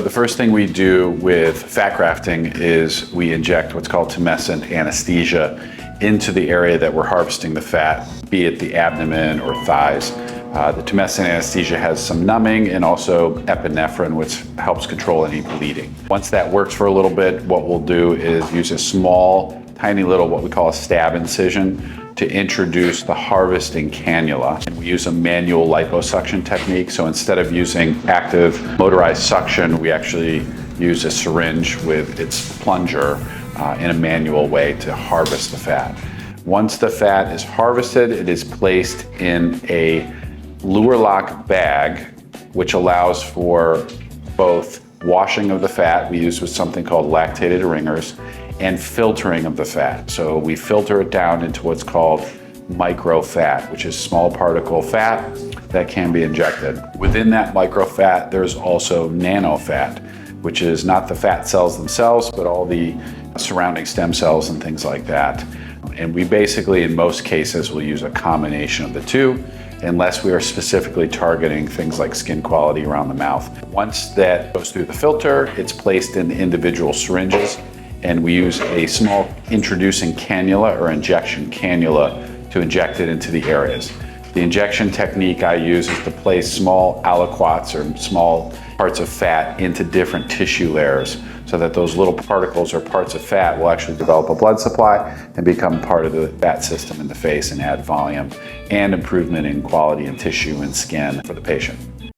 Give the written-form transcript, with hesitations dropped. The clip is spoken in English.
the first thing we do with fat grafting is we inject what's called tumescent anesthesia into the area that we're harvesting the fat, be it the abdomen or thighs. The tumescent anesthesia has some numbing and also epinephrine, which helps control any bleeding. Once that works for a little bit, what we'll do is use a small, tiny little, what we call a stab incision, to introduce the harvesting cannula. And we use a manual liposuction technique. So instead of using active motorized suction, we actually use a syringe with its plunger in a manual way to harvest the fat. Once the fat is harvested, it is placed in a Luer lock bag, which allows for both washing of the fat, we use with something called lactated ringers, and filtering of the fat. So we filter it down into what's called micro fat, which is small particle fat that can be injected. Within that micro fat, there's also nano fat, which is not the fat cells themselves, but all the surrounding stem cells and things like that. And we basically, in most cases, will use a combination of the two, unless we are specifically targeting things like skin quality around the mouth. Once that goes through the filter, it's placed in individual syringes, and we use a small introducing cannula or injection cannula to inject it into the areas. The injection technique I use is to place small aliquots or small parts of fat into different tissue layers so that those little particles or parts of fat will actually develop a blood supply and become part of the fat system in the face and add volume and improvement in quality in tissue and skin for the patient.